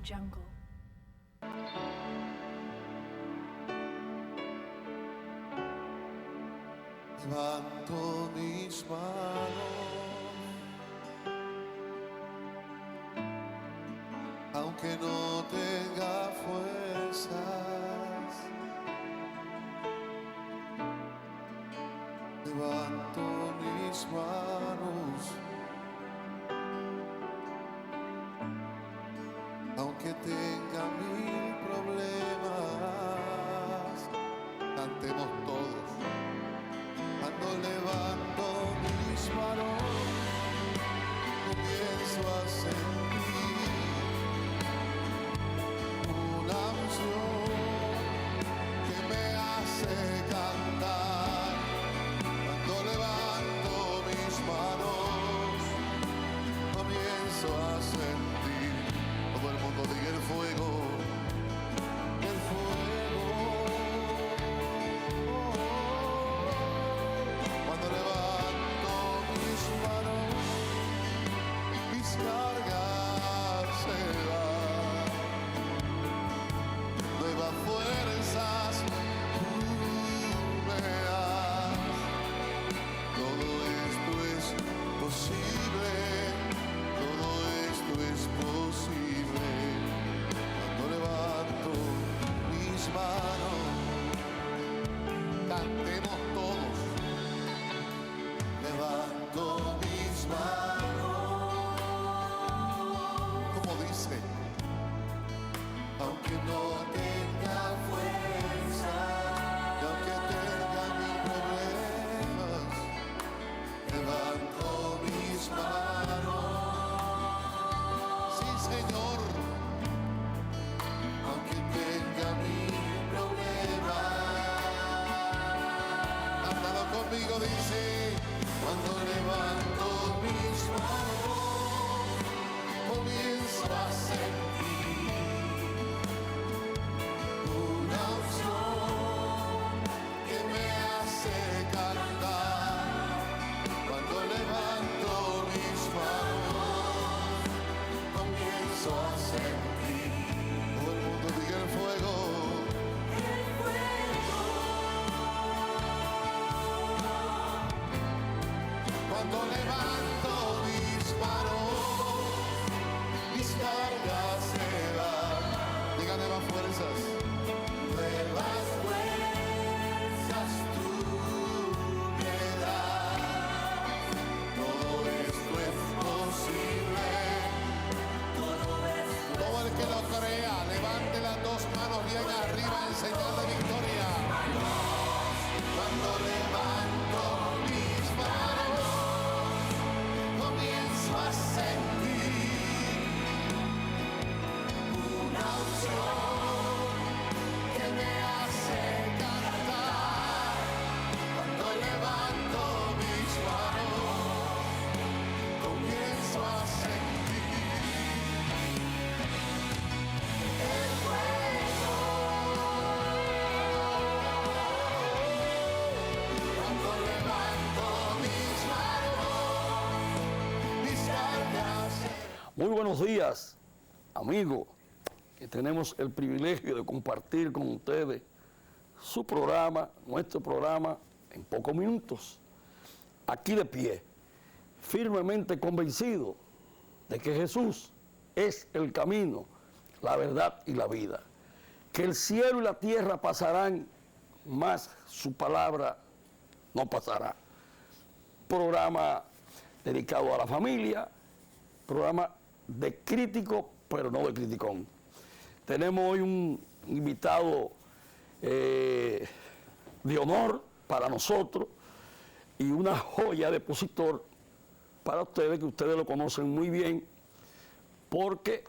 Jungle. Levanto mis manos, aunque no tenga fuerzas. Levanto mis manos, aunque tenga mil problemas. Cantemos todos. Cuando levanto mis manos, comienzo a sentir una unción que me hace cantar. Cuando levanto mis manos, comienzo a sentir. Todo el mundo diga el fuego, el fuego. Cuando levanto mis manos, mis cargas se van. Nuevas fuerzas tú me das. Todo esto es posible, todo esto es posible. Cuando levanto mis manos, cantemos todos. Levanto mis manos, como dice, aunque no tenga fuerza, y aunque tenga mil problemas, levanto mis manos. Sí, Señor, aunque tenga mil problemas. Cántalo conmigo, dice. Cuando levanto mis manos, comienzo a sentir una unción que me hace cantar. Cuando levanto mis manos, comienzo a sentir. Todo el mundo diga el fuego. Cuando levanto mis manos, mis cargas se van. Diga nuevas fuerzas. Nuevas fuerzas tú me das. Todo esto es posible. Todo el que lo crea, levante las dos manos bien arriba en señal de victoria. Cuando levanto mis manos, comienzo a sentir una unción que me hace cantar. Cuando levanto mis manos, comienzo a sentir el fuego. Cuando levanto mis manos, mis cargas. Muy buenos días, amigos, que tenemos el privilegio de compartir con ustedes su programa, nuestro programa, en pocos minutos. Aquí de pie, firmemente convencido de que Jesús es el camino, la verdad y la vida. Que el cielo y la tierra pasarán, mas su palabra no pasará. Programa dedicado a la familia, programa de crítico, pero no de criticón. Tenemos hoy un invitado de honor para nosotros y una joya de expositor para ustedes, que ustedes lo conocen muy bien, porque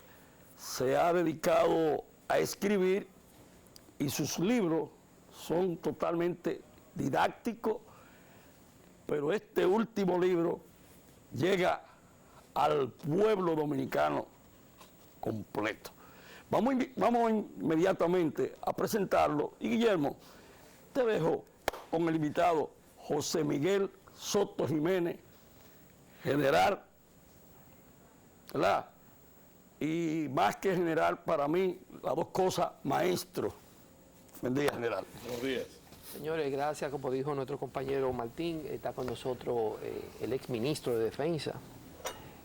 se ha dedicado a escribir y sus libros son totalmente didácticos, pero este último libro llega al pueblo dominicano completo. Vamos inmediatamente a presentarlo y Guillermo, te dejo con el invitado José Miguel Soto Jiménez, general, ¿verdad?, y más que general, para mí, las dos cosas, maestro. Buen día, general. Buenos días. Señores, gracias, como dijo nuestro compañero Martín, está con nosotros el ex ministro de Defensa,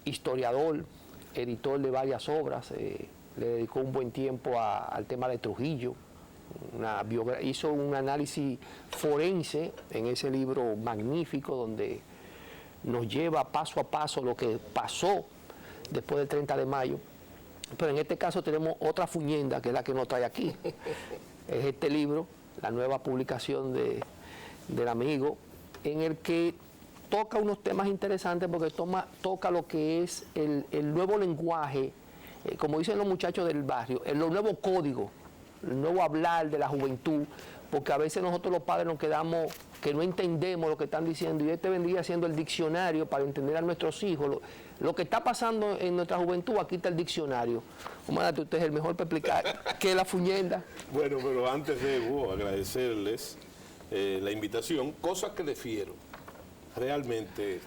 historiador, editor de varias obras, le dedicó un buen tiempo al tema de Trujillo, hizo un análisis forense en ese libro magnífico donde nos lleva paso a paso lo que pasó después del 30 de mayo. Pero en este caso tenemos otra fuñenda, que es la que nos trae aquí. Es este libro, la nueva publicación del amigo, en el que toca unos temas interesantes porque toca lo que es el nuevo lenguaje, como dicen los muchachos del barrio, el nuevo código, el nuevo hablar de la juventud, porque a veces nosotros los padres nos quedamos que no entendemos lo que están diciendo, y este vendría siendo el diccionario para entender a nuestros hijos. Lo que está pasando en nuestra juventud, aquí está el diccionario. Comandante, usted es el mejor para explicar qué es la fuñenda. Bueno, pero antes debo agradecerles la invitación, cosas que defiero realmente,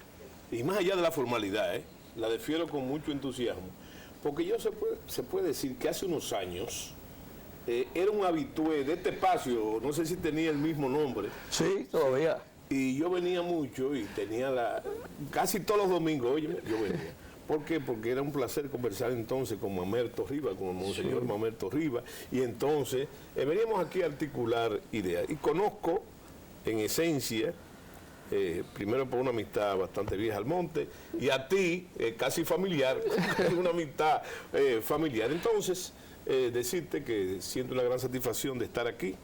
y más allá de la formalidad, la defiero con mucho entusiasmo, porque yo se puede decir que hace unos años era un habitué de este espacio, no sé si tenía el mismo nombre. Sí, todavía. Y yo venía mucho y tenía casi todos los domingos, oye, yo venía. ¿Por qué? Porque era un placer conversar entonces con Mamerto Rivas, con el monseñor sí. Mamerto Rivas, y entonces veníamos aquí a articular ideas. Y conozco, en esencia, primero por una amistad bastante vieja al monte, y a ti, casi familiar, una amistad familiar. Entonces, decirte que siento una gran satisfacción de estar aquí,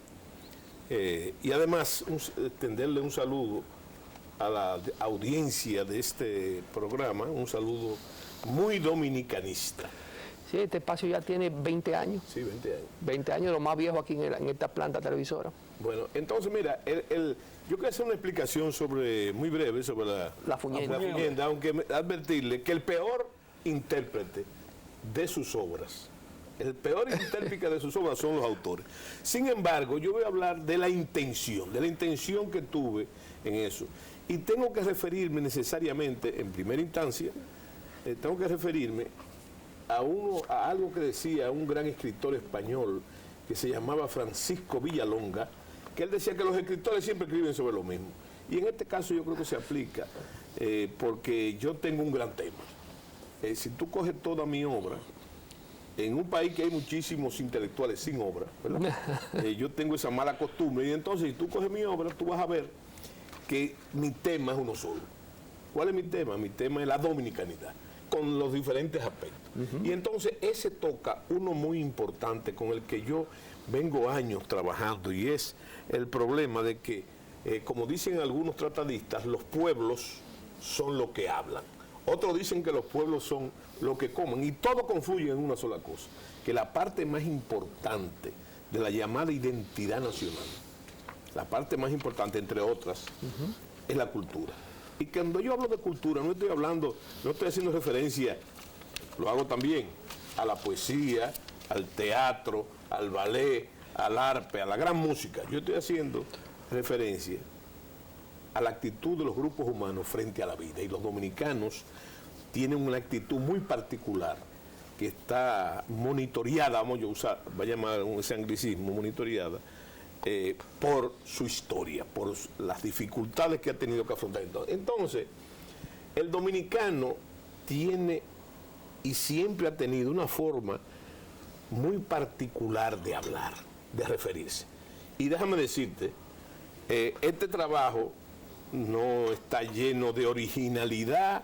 y además extenderle un saludo a la audiencia de este programa, un saludo muy dominicanista. Sí, este espacio ya tiene 20 años. Sí, 20 años. 20 años, lo más viejo aquí en esta planta televisora. Bueno, entonces mira, yo quiero hacer una explicación muy breve sobre la fuñenda, aunque advertirle que el peor intérprete de sus obras, el peor intérprete de sus obras son los autores. Sin embargo, yo voy a hablar de la intención que tuve en eso. Y tengo que referirme necesariamente, en primera instancia, tengo que referirme a algo que decía un gran escritor español que se llamaba Francisco Villalonga, que él decía que los escritores siempre escriben sobre lo mismo. Y en este caso yo creo que se aplica, porque yo tengo un gran tema. Si tú coges toda mi obra, en un país que hay muchísimos intelectuales sin obra, ¿verdad? Yo tengo esa mala costumbre, y entonces si tú coges mi obra, tú vas a ver que mi tema es uno solo. ¿Cuál es mi tema? Mi tema es la dominicanidad, con los diferentes aspectos. Y entonces ese toca uno muy importante con el que yo vengo años trabajando, y es el problema de que, como dicen algunos tratadistas, los pueblos son lo que hablan. Otros dicen que los pueblos son lo que comen, y todo confluye en una sola cosa, que la parte más importante de la llamada identidad nacional, la parte más importante, entre otras, es la cultura. Y cuando yo hablo de cultura, no estoy haciendo referencia, lo hago también, a la poesía, al teatro, al ballet, al arpe, a la gran música. Yo estoy haciendo referencia a la actitud de los grupos humanos frente a la vida. Y los dominicanos tienen una actitud muy particular que está monitoreada, voy a llamar ese anglicismo, monitoreada, por su historia, por las dificultades que ha tenido que afrontar. Entonces, el dominicano tiene y siempre ha tenido una forma muy particular de hablar, de referirse. Y déjame decirte, este trabajo no está lleno de originalidad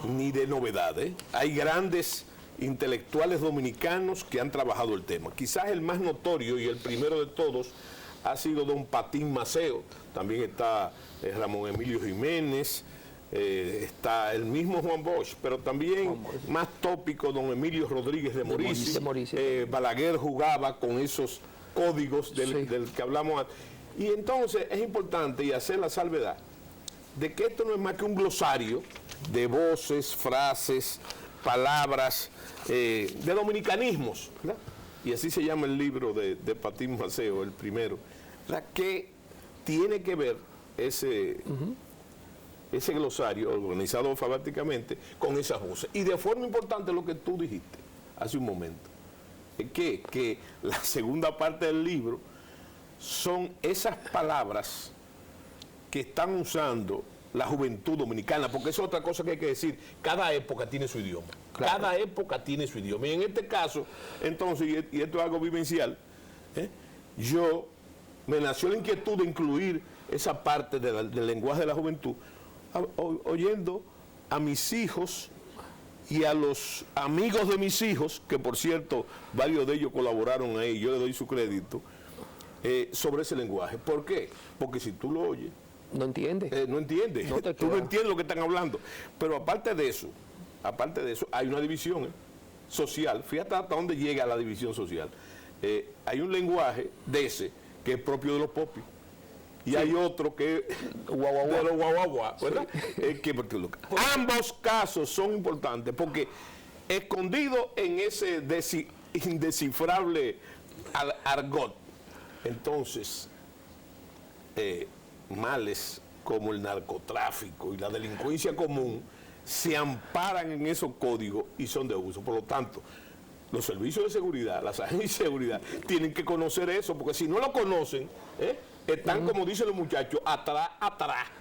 ni de novedades. Hay grandes intelectuales dominicanos que han trabajado el tema. Quizás el más notorio y el primero de todos ha sido don Patín Maceo, también está Ramón Emilio Jiménez, está el mismo Juan Bosch, pero también más tópico don Emilio Rodríguez de Morici. Balaguer jugaba con esos códigos del que hablamos antes. Y entonces es importante y hacer la salvedad de que esto no es más que un glosario de voces, frases, palabras, de dominicanismos, ¿verdad? Y así se llama el libro de Patín Maceo, el primero, ¿verdad? Que tiene que ver ese glosario organizado alfabéticamente con esas voces. Y de forma importante lo que tú dijiste, hace un momento, es que la segunda parte del libro son esas palabras que están usando la juventud dominicana, porque es otra cosa que hay que decir, cada época tiene su idioma, claro. Cada época tiene su idioma, y en este caso, entonces, y esto es algo vivencial, yo me nació la inquietud de incluir esa parte del lenguaje de la juventud, oyendo a mis hijos y a los amigos de mis hijos, que por cierto, varios de ellos colaboraron ahí, yo le doy su crédito, sobre ese lenguaje. ¿Por qué? Porque si tú lo oyes, no entiendes. No entiendes. No tú no entiendes lo que están hablando. Pero aparte de eso, hay una división social. Fíjate hasta dónde llega la división social. Hay un lenguaje de ese que es propio de los popis. Y sí. Hay otro que es de los guaguaguá, ¿verdad? Sí. Ambos casos son importantes porque escondido en ese indescifrable argot, entonces, males como el narcotráfico y la delincuencia común se amparan en esos códigos y son de uso. Por lo tanto, los servicios de seguridad, las agencias de seguridad, tienen que conocer eso, porque si no lo conocen, están, como dicen los muchachos, atrás.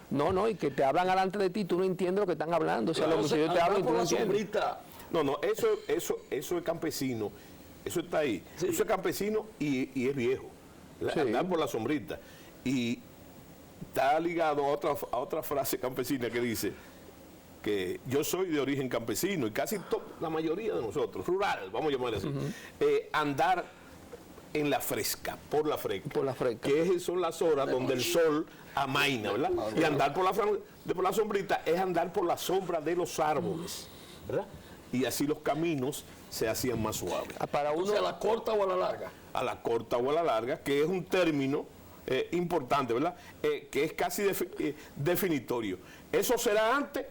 No, y que te hablan delante de ti, tú no entiendes lo que están hablando. O sea, los muchachos te hablan y tú no entiendes. No, eso es campesino, eso está ahí. Sí. Eso es campesino y es viejo. Sí. Andar por la sombrita. Y está ligado a otra frase campesina que dice que yo soy de origen campesino y casi la mayoría de nosotros, rural, vamos a llamarle así, andar en la fresca, por la fresca. Que son las horas donde el sol amaina, ¿verdad? Y andar por la sombrita es andar por la sombra de los árboles, ¿verdad? Y así los caminos se hacían más suaves. Para uno, ¿a la corta o a la larga? A la corta o a la larga, que es un término importante, ¿verdad? Que es casi definitorio. ¿Eso será antes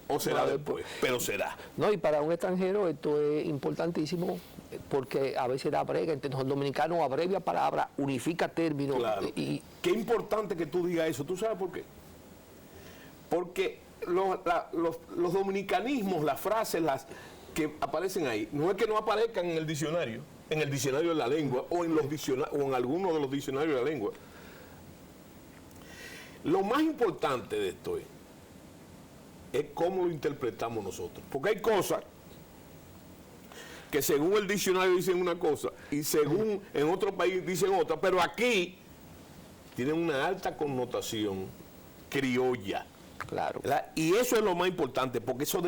o será después? Pero será. No, y para un extranjero esto es importantísimo porque a veces da brega, entonces el dominicano abrevia palabras, unifica términos. Claro. Y qué importante que tú digas eso. ¿Tú sabes por qué? Porque los dominicanismos, las frases, las que aparecen ahí, no es que no aparezcan en el diccionario de la lengua o en algunos de los diccionarios de la lengua. Lo más importante de esto es cómo lo interpretamos nosotros. Porque hay cosas que según el diccionario dicen una cosa y según en otro país dicen otra, pero aquí tienen una alta connotación criolla. Claro. ¿Verdad? Y eso es lo más importante, porque eso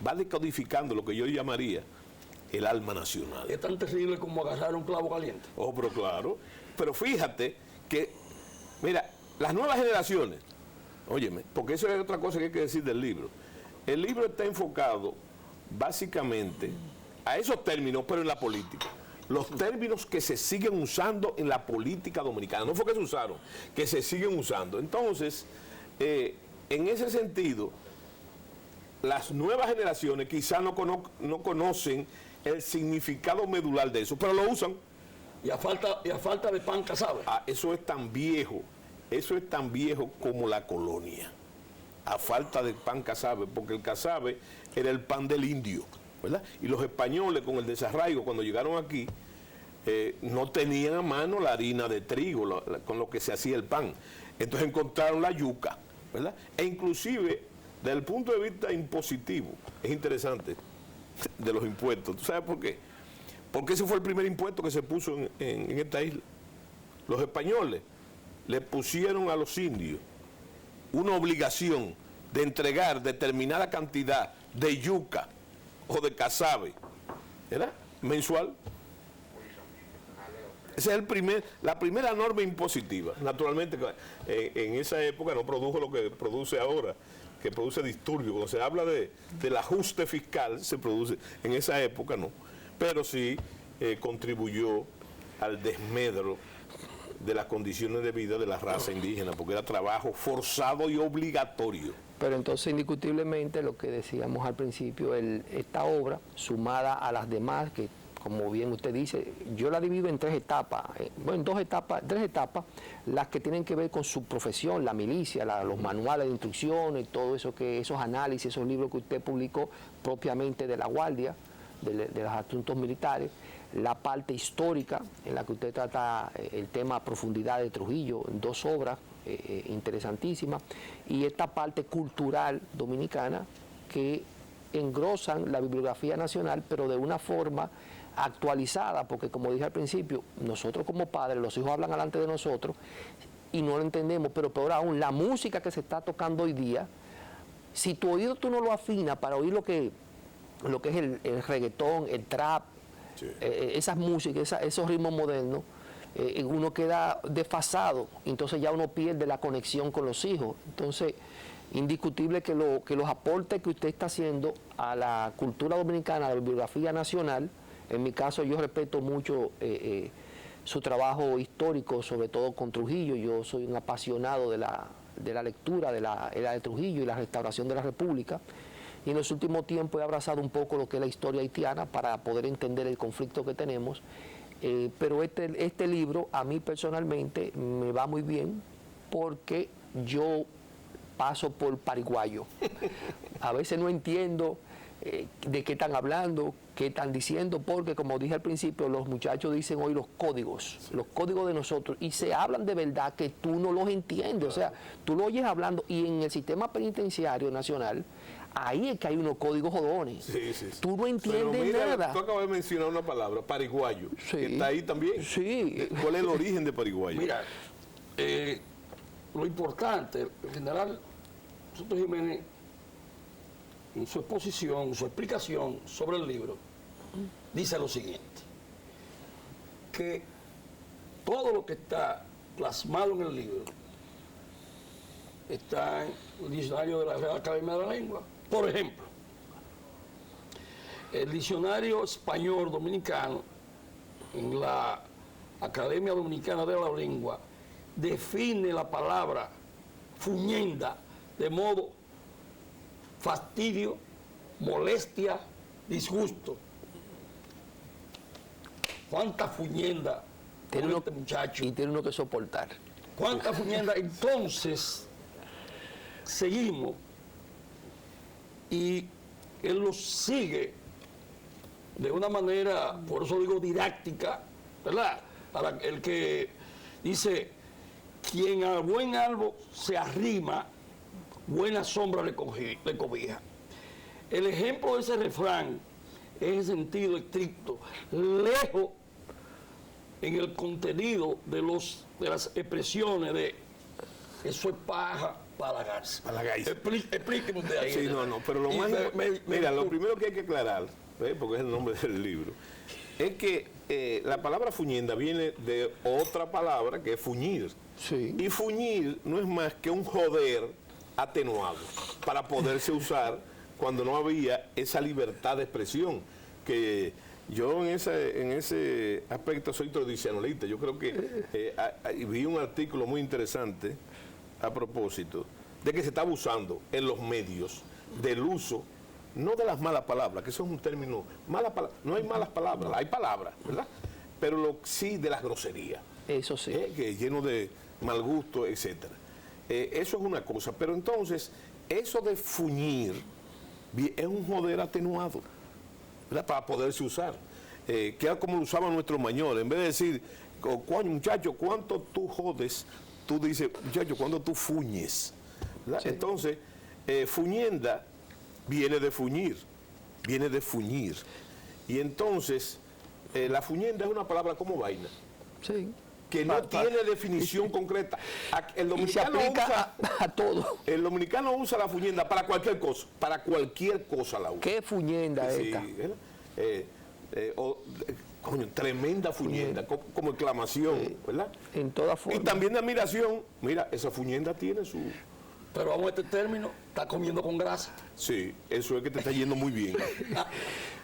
va decodificando lo que yo llamaría el alma nacional. Es tan terrible como agarrar un clavo caliente. Oh, pero claro. Pero fíjate que, mira, las nuevas generaciones, óyeme, porque eso es otra cosa que hay que decir del libro. El libro está enfocado básicamente a esos términos, pero en la política. Los términos que se siguen usando en la política dominicana. No fue que se usaron, que se siguen usando. Entonces, en ese sentido, las nuevas generaciones quizás no conocen el significado medular de eso, pero lo usan. Y a falta de pan casabe. Eso es tan viejo como la colonia. A falta de pan casabe, porque el casabe era el pan del indio, ¿verdad? Y los españoles con el desarraigo, cuando llegaron aquí, no tenían a mano la harina de trigo con lo que se hacía el pan. Entonces encontraron la yuca, ¿verdad? E inclusive, desde el punto de vista impositivo, es interesante, de los impuestos. ¿Tú sabes por qué? Porque ese fue el primer impuesto que se puso en esta isla. Los españoles le pusieron a los indios una obligación de entregar determinada cantidad de yuca o de casabe, ¿verdad? Mensual. Esa es la primera norma impositiva. Naturalmente, en esa época no produjo lo que produce ahora, que produce disturbio. Cuando se habla del ajuste fiscal, se produce, en esa época no, pero sí contribuyó al desmedro de las condiciones de vida de la raza indígena, porque era trabajo forzado y obligatorio. Pero entonces, indiscutiblemente, lo que decíamos al principio, esta obra, sumada a las demás, que como bien usted dice, yo la divido en tres etapas, tres etapas, las que tienen que ver con su profesión, la milicia, los manuales de instrucciones, todo eso, esos análisis, esos libros que usted publicó propiamente de la Guardia, de los asuntos militares, la parte histórica, en la que usted trata el tema a profundidad de Trujillo, en 2 obras interesantísimas, y esta parte cultural dominicana que engrosan la bibliografía nacional, pero de una forma actualizada, porque como dije al principio, nosotros como padres, los hijos hablan delante de nosotros y no lo entendemos, pero peor aún, la música que se está tocando hoy día, si tu oído tú no lo afinas para oír lo que es el reggaetón, el trap, sí, esas músicas, esos ritmos modernos, uno queda desfasado, entonces ya uno pierde la conexión con los hijos. Entonces, indiscutible que los aportes que usted está haciendo a la cultura dominicana, a la bibliografía nacional, en mi caso yo respeto mucho su trabajo histórico, sobre todo con Trujillo. Yo soy un apasionado de la lectura de la era de Trujillo y la restauración de la República, y en los últimos tiempos he abrazado un poco lo que es la historia haitiana para poder entender el conflicto que tenemos, pero este libro a mí personalmente me va muy bien porque yo paso por paraguayo. A veces no entiendo de qué están hablando, qué están diciendo, porque como dije al principio, los muchachos dicen hoy los códigos de nosotros, y se hablan de verdad que tú no los entiendes. O sea, tú lo oyes hablando, y en el sistema penitenciario nacional, ahí es que hay unos códigos jodones. Sí, sí, sí. Tú no entiendes nada. Tú acabas de mencionar una palabra, paraguayo, sí, que está ahí también. Sí. ¿Cuál es el origen de paraguayo? Mira, lo importante, el general Soto Jiménez, en su exposición, su explicación sobre el libro, dice lo siguiente, que todo lo que está plasmado en el libro está en el diccionario de la Real Academia de la Lengua. Por ejemplo, el diccionario español dominicano en la Academia Dominicana de la Lengua define la palabra fuñenda de modo fastidio, molestia, disgusto. ¿Cuánta fuñenda tiene este muchacho? Y tiene uno que soportar. ¿Cuánta fuñenda? Entonces, seguimos y él lo sigue de una manera, por eso digo didáctica, ¿verdad? Para el que dice, quien al buen árbol se arrima, buena sombra le cobija. El ejemplo de ese refrán es en sentido estricto, lejos en el contenido de las expresiones de eso es paja para la garza. Para la garza. Explíqueme usted ahí. Sí, no, pero lo más... Mira, lo primero que hay que aclarar, porque es el nombre del libro, es que la palabra fuñenda viene de otra palabra que es fuñir. Sí. Y fuñir no es más que un joder atenuado para poderse usar cuando no había esa libertad de expresión, que yo en ese aspecto soy tradicionalista. Yo creo que vi un artículo muy interesante a propósito de que se está abusando en los medios del uso, no de las malas palabras, que eso es un término, no hay malas palabras, hay palabras, ¿verdad? Pero sí de las groserías. Eso sí. Que es lleno de mal gusto, etcétera. Eso es una cosa, pero entonces, eso de fuñir es un joder atenuado, ¿verdad? Para poderse usar. Que es como lo usaban nuestros mayores. En vez de decir, muchacho, ¿cuánto tú jodes? Tú dices, muchacho, ¿cuánto tú fuñes? Sí. Entonces, fuñenda viene de fuñir. Y entonces, la fuñenda es una palabra como vaina. Sí. Que no tiene definición concreta. El dominicano usa a todo. El dominicano usa la fuñenda para cualquier cosa la usa. ¿Qué fuñenda sí, esta? Coño, tremenda fuñenda, como exclamación, ¿verdad? En toda forma. Y también de admiración, mira, esa fuñenda tiene su... Pero vamos a este término, está comiendo con grasa. Sí, eso es que te está yendo muy bien.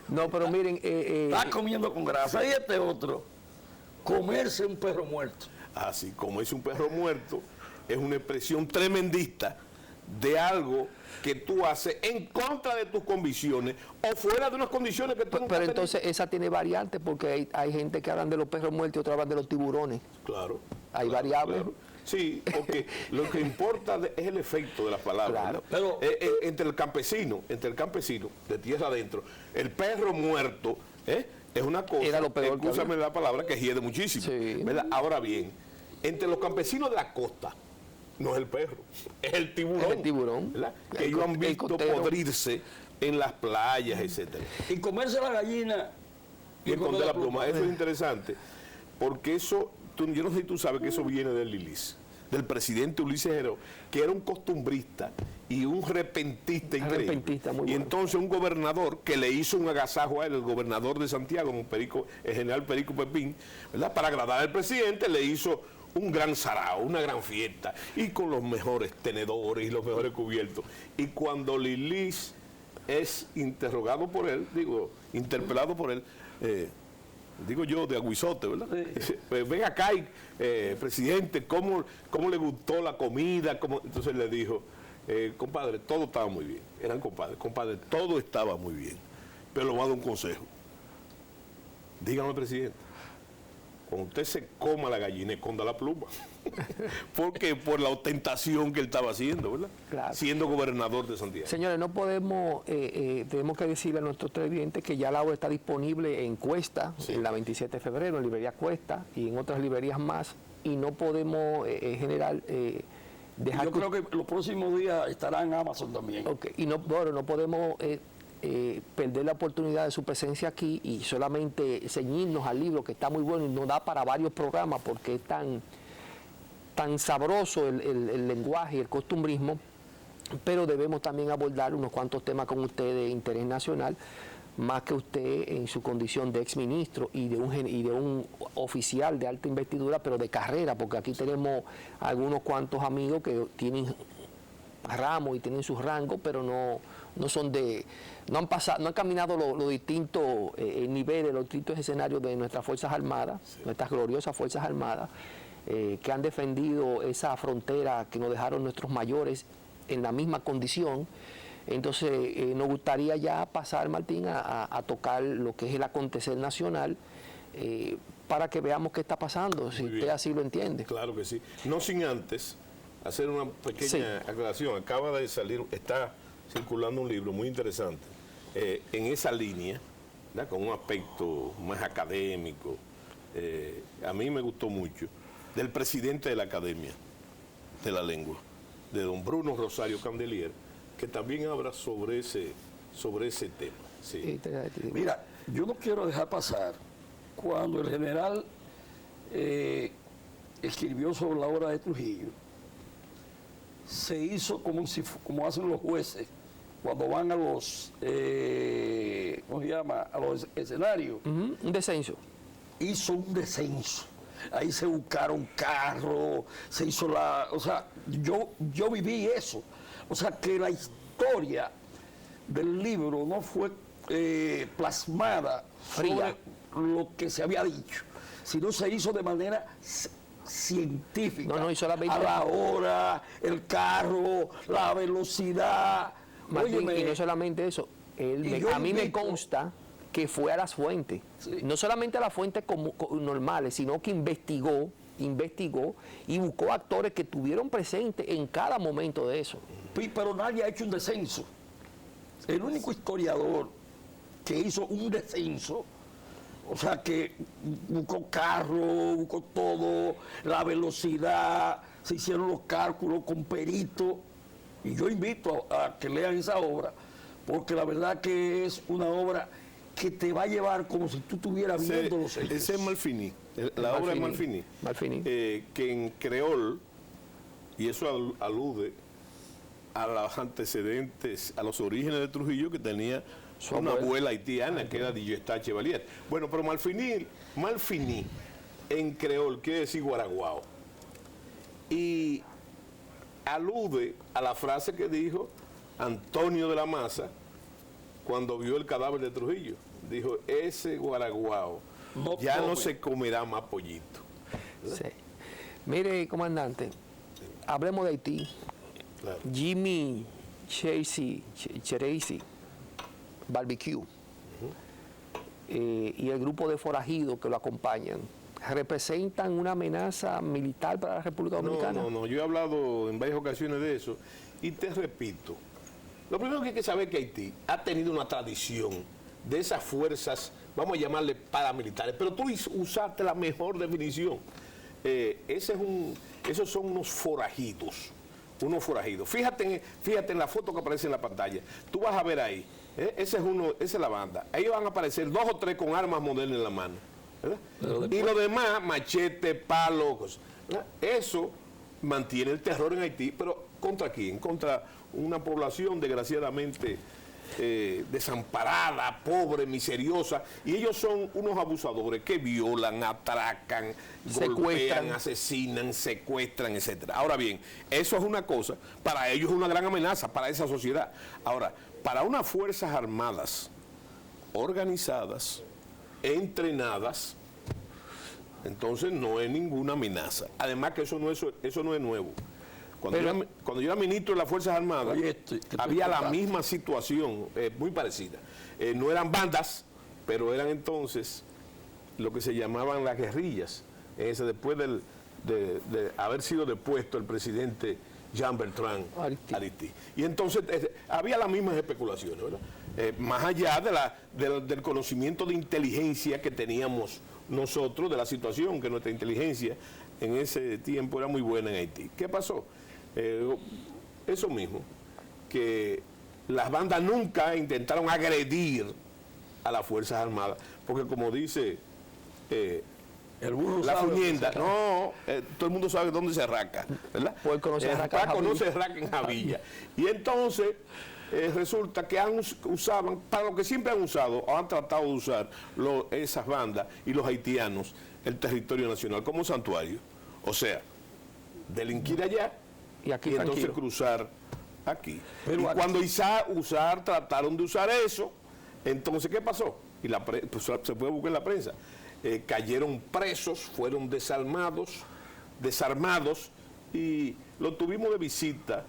No, pero miren... está comiendo con grasa. Y este otro, comerse un perro muerto. Así, comerse un perro muerto es una expresión tremendista de algo que tú haces en contra de tus convicciones o fuera de unas condiciones que tú nunca Pero entonces esa tiene variantes, porque hay gente que hablan de los perros muertos y otros hablan de los tiburones. Claro. Hay variables. Claro. Sí, porque lo que importa es el efecto de las palabras. Claro. Pero entre el campesino, de tierra adentro, el perro muerto, es una cosa, era lo peor, escúchame la palabra, que hiede muchísimo. Sí. ¿Verdad? Ahora bien, entre los campesinos de la costa, no es el perro, es el tiburón. Es el tiburón. ¿Verdad? Que ellos han visto podrirse en las playas, etcétera. Y comerse la gallina y esconder la pluma. Eso es interesante, porque eso, yo no sé si tú sabes que eso viene del Lilis, del presidente Ulises Heró, que era un costumbrista y un repentista increíble. Repentista, muy bueno. Y entonces un gobernador que le hizo un agasajo a él, el gobernador de Santiago, el general Perico Pepín, ¿verdad? Para agradar al presidente, le hizo un gran sarao, una gran fiesta, y con los mejores tenedores y los mejores cubiertos. Y cuando Lilis es interrogado por él, interpelado por él, digo yo, de aguizote, ¿verdad? Sí. Ven acá, presidente, ¿cómo le gustó la comida? Entonces le dijo, compadre, todo estaba muy bien. Eran compadre, todo estaba muy bien. Pero le voy a dar un consejo. Dígame, presidente, cuando usted se coma la gallina, esconda la pluma. Porque por la ostentación que él estaba haciendo, ¿verdad? Claro. Siendo gobernador de Santiago. Señores, no podemos, tenemos que decirle a nuestros televidentes que ya la obra está disponible en Cuesta, sí, en la 27 de febrero, en librería Cuesta y en otras librerías más, y no podemos generar... Yo creo que los próximos días estará en Amazon también. Okay. Y no podemos perder la oportunidad de su presencia aquí y solamente ceñirnos al libro, que está muy bueno y nos da para varios programas porque es tan sabroso el lenguaje y el costumbrismo, pero debemos también abordar unos cuantos temas con usted de interés nacional, más que usted en su condición de exministro y de un oficial de alta investidura, pero de carrera, porque aquí tenemos algunos cuantos amigos que tienen ramos y tienen sus rangos, pero no son no han caminado los distintos niveles, los distintos escenarios de nuestras Fuerzas Armadas, sí, nuestras gloriosas Fuerzas Armadas, que han defendido esa frontera que nos dejaron nuestros mayores en la misma condición. Entonces, nos gustaría ya pasar, Martín, a tocar lo que es el acontecer nacional, para que veamos qué está pasando, si usted así lo entiende. Claro que sí. No sin antes hacer una pequeña aclaración. Acaba de salir, está circulando un libro muy interesante, en esa línea, ¿verdad? Con un aspecto más académico. A mí me gustó mucho, del presidente de la Academia de la Lengua, de don Bruno Rosario Candelier, que también habla sobre ese tema. Sí. Mira, yo no quiero dejar pasar cuando el general escribió sobre la obra de Trujillo, se hizo como hacen los jueces cuando van a los ¿cómo se llama? A los escenarios. Un descenso. Hizo un descenso. Ahí se buscaron carros, se hizo o sea, yo viví eso. O sea, que la historia del libro no fue plasmada sobre lo que se había dicho, sino se hizo de manera científica. Y solamente... A la hora, el carro, la velocidad. Martín, y no solamente eso, a mí me consta que fue a las fuentes, sí, no solamente a las fuentes normales, sino que investigó y buscó actores que estuvieron presentes en cada momento de eso. Pero nadie ha hecho un descenso. El único historiador que hizo un descenso, o sea, que buscó carro, buscó todo, la velocidad, se hicieron los cálculos con peritos, y yo invito a que lean esa obra, porque la verdad que es una obra que te va a llevar como si tú estuvieras viendo los hechos. Ese es Malfini, la obra de Malfini. Que en creol, y eso alude a los antecedentes, a los orígenes de Trujillo, que tenía una abuela haitiana, que era Dillestá Chevalier. Bueno, pero Malfini en creol quiere decir guaraguao. Y alude a la frase que dijo Antonio de la Maza cuando vio el cadáver de Trujillo. Dijo, ese guaraguao no se comerá más pollito. Sí. Mire, comandante, hablemos de Haití. Claro. Jimmy Cheresi Barbecue y el grupo de forajidos que lo acompañan representan una amenaza militar para la República Dominicana? No, yo he hablado en varias ocasiones de eso y te repito, lo primero que hay que saber es que Haití ha tenido una tradición de esas fuerzas, vamos a llamarle paramilitares, pero tú usaste la mejor definición. Esos son unos forajidos. Fíjate en la foto que aparece en la pantalla. Tú vas a ver ahí. Esa es la banda. Ahí van a aparecer 2 o 3 con armas modernas en la mano. Y lo demás, machete, palos. Eso mantiene el terror en Haití, pero ¿contra quién? Contra una población desgraciadamente desamparada, pobre, miseriosa, y ellos son unos abusadores que violan, atracan, golpean, asesinan, secuestran, etc. Ahora bien, eso es una cosa, para ellos es una gran amenaza, para esa sociedad. Ahora, para unas fuerzas armadas organizadas, entrenadas, entonces no es ninguna amenaza. Además que eso no es nuevo. Cuando yo era ministro de las Fuerzas Armadas, había la misma situación, muy parecida. No eran bandas, pero eran entonces lo que se llamaban las guerrillas. Después de haber sido depuesto el presidente Jean-Bertrand Aristide. Y entonces había las mismas especulaciones, ¿verdad? Más allá del conocimiento de inteligencia que teníamos nosotros, de la situación, que nuestra inteligencia en ese tiempo era muy buena en Haití. ¿Qué pasó? Eso mismo, que las bandas nunca intentaron agredir a las Fuerzas Armadas, porque como dice la Fuñenda, todo el mundo sabe dónde se arranca, ¿verdad? Pues conoce arranca en Javilla. Y entonces resulta que usaban, para lo que siempre han usado, o han tratado de usar esas bandas y los haitianos, el territorio nacional como santuario. O sea, delinquir allá y entonces cruzar aquí. Pero y cuando trataron de usar eso, entonces ¿qué pasó? Y pues, se puede buscar en la prensa. Cayeron presos, fueron desarmados y lo tuvimos de visita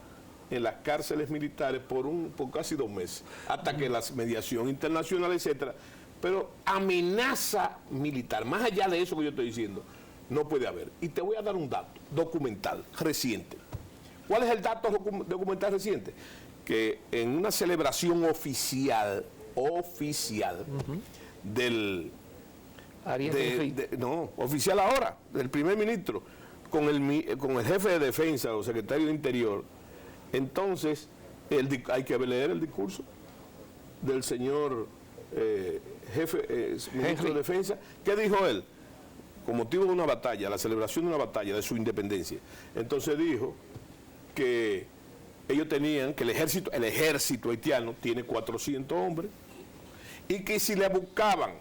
en las cárceles militares por casi 2 meses, hasta que la mediación internacional, etcétera. Pero amenaza militar, más allá de eso que yo estoy diciendo, no puede haber. Y te voy a dar un dato documental reciente. ¿Cuál es el dato documental reciente? Que en una celebración oficial oficial ahora, del primer ministro, con el jefe de defensa o secretario de Interior, entonces hay que leer el discurso del señor ministro de Defensa. ¿Qué dijo él? Con motivo de una batalla, la celebración de una batalla de su independencia. Entonces dijo que ellos tenían, que el ejército haitiano tiene 400 hombres, y que si le buscaban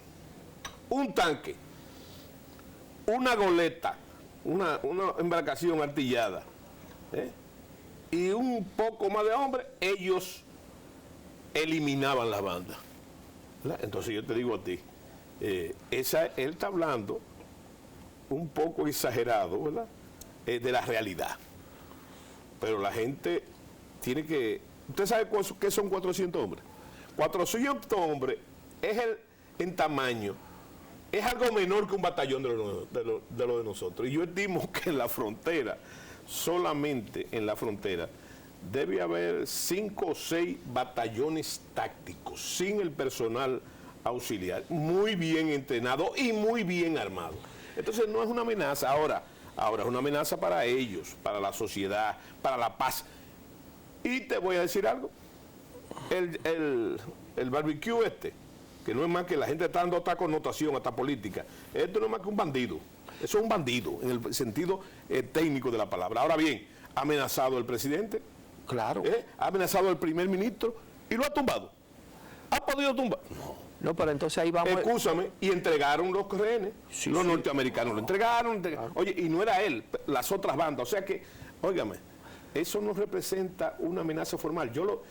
un tanque, una goleta, una embarcación artillada, y un poco más de hombres, ellos eliminaban las bandas. ¿Verdad? Entonces yo te digo a ti, él está hablando un poco exagerado, ¿verdad? De la realidad. Pero la gente tiene que... ¿Usted sabe qué son 400 hombres? 400 hombres en tamaño es algo menor que un batallón de lo de nosotros. Y yo estimo que en la frontera, solamente en la frontera, debe haber 5 o 6 batallones tácticos, sin el personal auxiliar, muy bien entrenado y muy bien armado. Entonces no es una amenaza. Ahora es una amenaza para ellos, para la sociedad, para la paz. Y te voy a decir algo. El barbecue que no es más que la gente está dando otra connotación, hasta política. Esto no es más que un bandido. Eso es un bandido, en el sentido técnico de la palabra. Ahora bien, ha amenazado al presidente. Claro. Ha amenazado al primer ministro y lo ha tumbado. ¿Ha podido tumbar? No, pero entonces ahí vamos... Escúchame, y entregaron los rehenes. Sí, los norteamericanos lo entregaron. Claro. Oye, y no era él, las otras bandas. O sea que, óigame, eso no representa una amenaza formal. Yo lo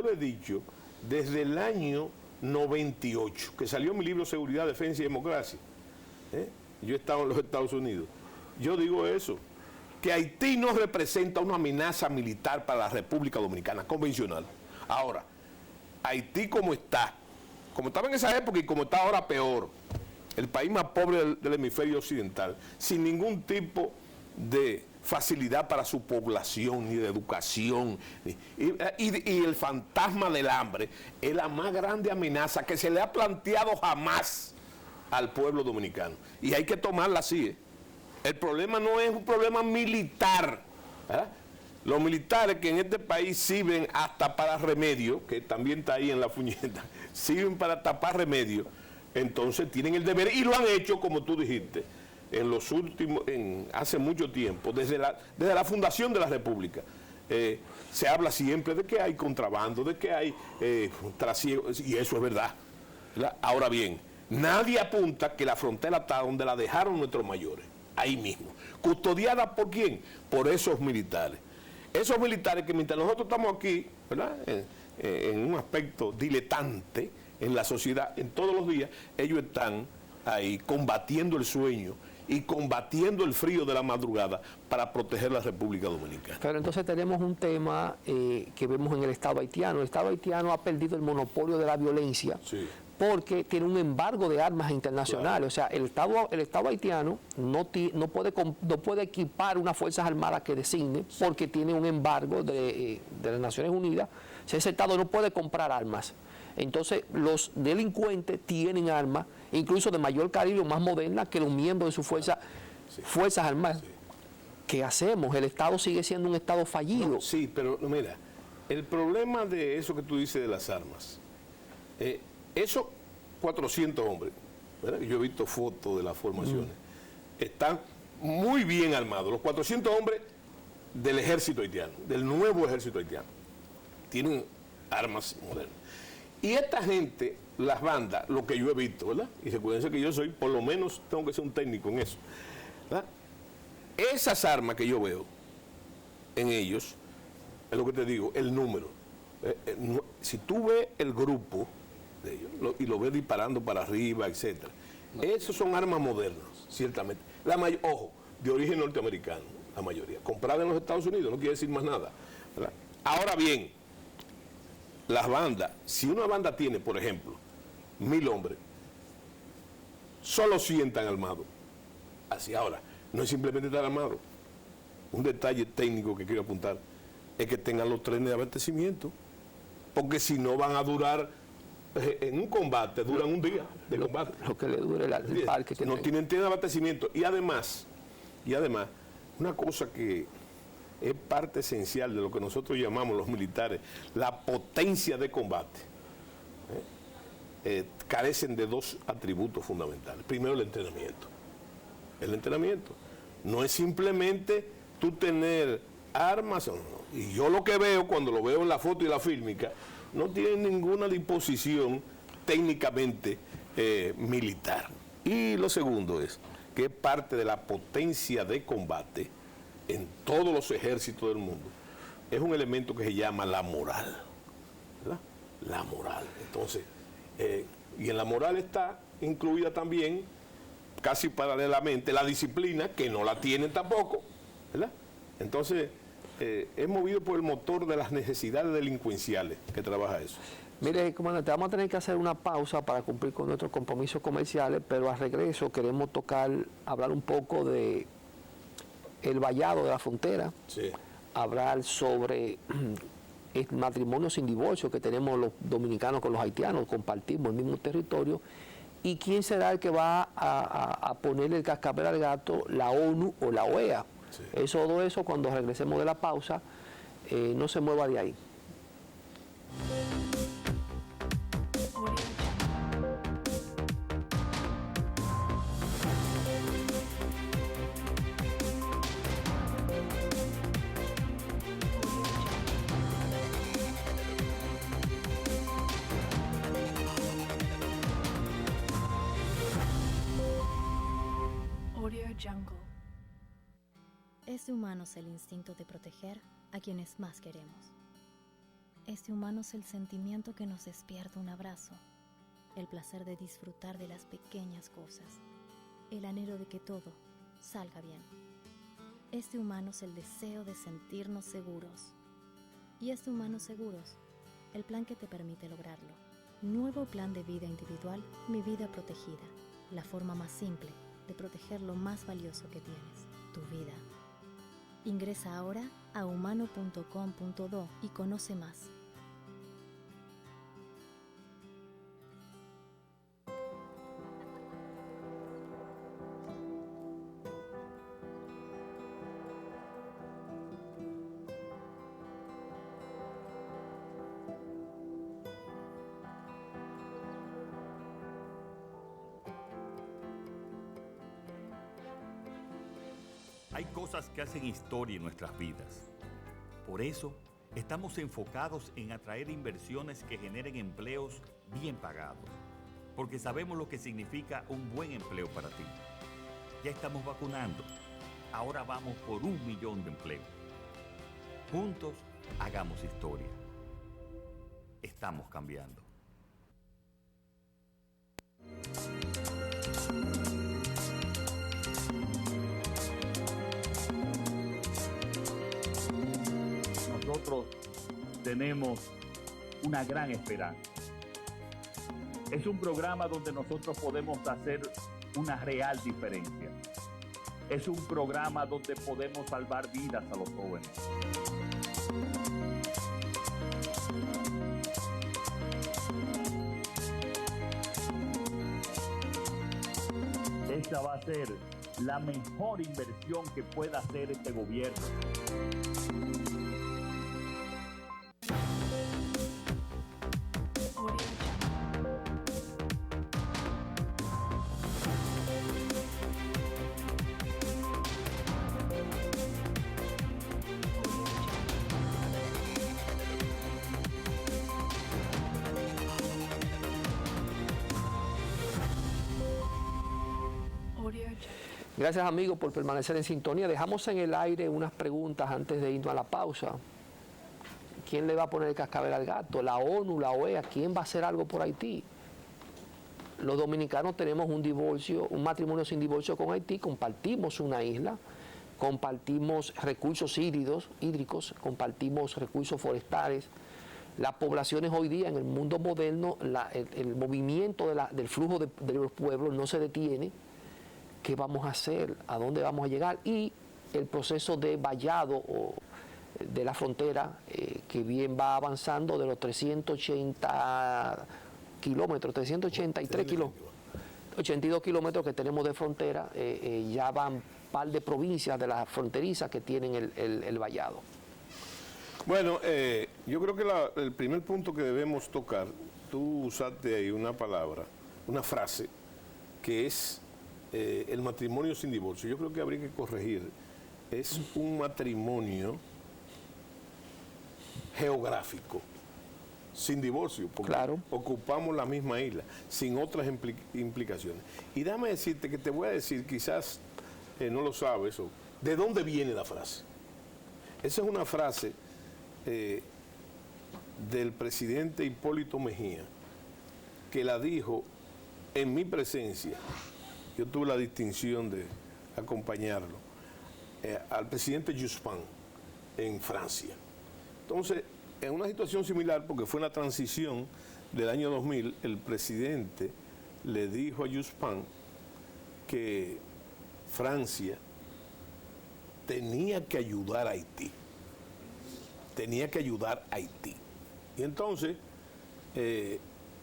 he dicho desde el año 98, que salió mi libro Seguridad, Defensa y Democracia. Yo he estado en los Estados Unidos. Yo digo eso, que Haití no representa una amenaza militar para la República Dominicana, convencional. Ahora, Haití como estaba en esa época y como está ahora peor, el país más pobre del hemisferio occidental, sin ningún tipo de facilidad para su población, ni de educación, y el fantasma del hambre es la más grande amenaza que se le ha planteado jamás al pueblo dominicano. Y hay que tomarla así, ¿eh? El problema no es un problema militar, ¿verdad? Los militares que en este país sirven hasta para remedio, que también está ahí en la fuñeta, sirven para tapar remedio, entonces tienen el deber, y lo han hecho, como tú dijiste, en los últimos, hace mucho tiempo, desde la fundación de la República. Se habla siempre de que hay contrabando, de que hay trasiego, y eso es verdad, ¿verdad? Ahora bien, nadie apunta que la frontera está donde la dejaron nuestros mayores, ahí mismo. ¿Custodiada por quién? Por esos militares. Esos militares que mientras nosotros estamos aquí, ¿verdad?, en un aspecto diletante en la sociedad, en todos los días, ellos están ahí combatiendo el sueño y combatiendo el frío de la madrugada para proteger la República Dominicana. Pero entonces tenemos un tema que vemos en el Estado haitiano. El Estado haitiano ha perdido el monopolio de la violencia, sí, porque tiene un embargo de armas internacionales. Claro. O sea, el Estado haitiano no puede equipar unas Fuerzas Armadas que designe, porque tiene un embargo de las Naciones Unidas. O sea, ese Estado no puede comprar armas. Entonces, los delincuentes tienen armas, incluso de mayor calibre o más modernas que los miembros de sus Fuerzas Armadas. Sí. ¿Qué hacemos? El Estado sigue siendo un Estado fallido. No, sí, pero mira, el problema de eso que tú dices de las armas, esos 400 hombres, ¿verdad? Yo he visto fotos de las formaciones, están muy bien armados. Los 400 hombres del ejército haitiano, del nuevo ejército haitiano, tienen armas modernas. Y esta gente, las bandas, lo que yo he visto, ¿verdad? Y recuerden que yo soy, por lo menos, tengo que ser un técnico en eso, ¿verdad? Esas armas que yo veo en ellos, es lo que te digo, el número. Si tú ves el grupo de ellos y lo ves disparando para arriba, etcétera, esos son armas modernas, ciertamente. Ojo, de origen norteamericano, la mayoría. Comprada en los Estados Unidos, no quiere decir más nada, ¿verdad? Ahora bien, las bandas, si una banda tiene, por ejemplo, 1000 hombres, solo 100 están armados. Así ahora, no es simplemente estar armado. Un detalle técnico que quiero apuntar es que tengan los trenes de abastecimiento, porque si no van a durar, en un combate, duran un día de combate. Lo que le dure el parque. No tienen tren de abastecimiento. Y además, una cosa que es parte esencial de lo que nosotros llamamos los militares, la potencia de combate, carecen de dos atributos fundamentales. Primero, el entrenamiento. El entrenamiento. No es simplemente tú tener armas, no. Y yo lo que veo, cuando lo veo en la foto y la fílmica, no tienen ninguna disposición técnicamente militar. Y lo segundo es que es parte de la potencia de combate en todos los ejércitos del mundo, es un elemento que se llama la moral, ¿verdad? La moral. Entonces, y en la moral está incluida también, casi paralelamente, la disciplina, que no la tienen tampoco, ¿verdad? Entonces, es movido por el motor de las necesidades delincuenciales que trabaja eso. Mire, comandante, vamos a tener que hacer una pausa para cumplir con nuestros compromisos comerciales, pero al regreso queremos hablar un poco de el vallado de la frontera, sí, hablar sobre el matrimonio sin divorcio que tenemos los dominicanos con los haitianos, compartimos el mismo territorio, y quién será el que va a ponerle el cascabel al gato, la ONU o la OEA. Sí. Todo eso, cuando regresemos de la pausa, no se mueva de ahí. Es de humanos el instinto de proteger a quienes más queremos. Es de humanos el sentimiento que nos despierta un abrazo, el placer de disfrutar de las pequeñas cosas, el anhelo de que todo salga bien. Es de humanos el deseo de sentirnos seguros. Y es de humanos seguros el plan que te permite lograrlo. Nuevo plan de vida individual, Mi Vida Protegida. la forma más simple de proteger lo más valioso que tienes, tu vida. Ingresa ahora a humano.com.do y conoce más. Hay cosas que hacen historia en nuestras vidas. Por eso, estamos enfocados en atraer inversiones que generen empleos bien pagados, porque sabemos lo que significa un buen empleo para ti. Ya estamos vacunando. Ahora vamos por 1 millón de empleos. Juntos, hagamos historia. Estamos cambiando. Nosotros tenemos una gran esperanza. Es un programa donde nosotros podemos hacer una real diferencia. Es un programa donde podemos salvar vidas a los jóvenes. Esta va a ser la mejor inversión que pueda hacer este gobierno. Gracias, amigos, por permanecer en sintonía. Dejamos en el aire unas preguntas antes de irnos a la pausa. ¿Quién le va a poner el cascabel al gato? ¿La ONU, la OEA? ¿Quién va a hacer algo por Haití? Los dominicanos tenemos un matrimonio sin divorcio con Haití, compartimos una isla, compartimos recursos hídricos, compartimos recursos forestales. Las poblaciones hoy día en el mundo moderno, el movimiento del flujo de los pueblos no se detiene. ¿Qué vamos a hacer? ¿A dónde vamos a llegar? Y el proceso de vallado de la frontera, que bien va avanzando de los 380 kilómetros, 383 kilómetros, 82 kilómetros que tenemos de frontera, ya van un par de provincias de las fronterizas que tienen el vallado. Bueno, yo creo que el primer punto que debemos tocar, tú usaste ahí una palabra, una frase, que es el matrimonio sin divorcio. Yo creo que habría que corregir. Es un matrimonio geográfico, sin divorcio, porque claro, ocupamos la misma isla, sin otras implicaciones. Y déjame decirte que te voy a decir, quizás no lo sabes, ¿de dónde viene la frase? Esa es una frase del presidente Hipólito Mejía, que la dijo en mi presencia. Yo tuve la distinción de acompañarlo al presidente Jospin en Francia. Entonces, en una situación similar, porque fue en la transición del año 2000, el presidente le dijo a Jospin que Francia tenía que ayudar a Haití. Tenía que ayudar a Haití. Y entonces,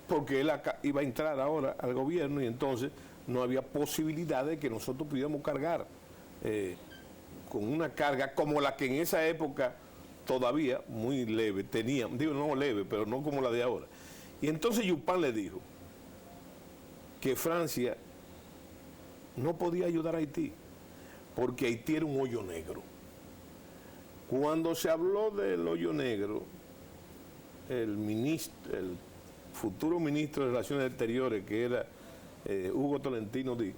porque él iba a entrar ahora al gobierno, y entonces no había posibilidad de que nosotros pudiéramos cargar con una carga como la que en esa época todavía muy leve teníamos, digo no leve, pero no como la de ahora. Y entonces Jospin le dijo que Francia no podía ayudar a Haití, porque Haití era un hoyo negro. Cuando se habló del hoyo negro, el futuro ministro de Relaciones Exteriores, que era Hugo Tolentino Díaz,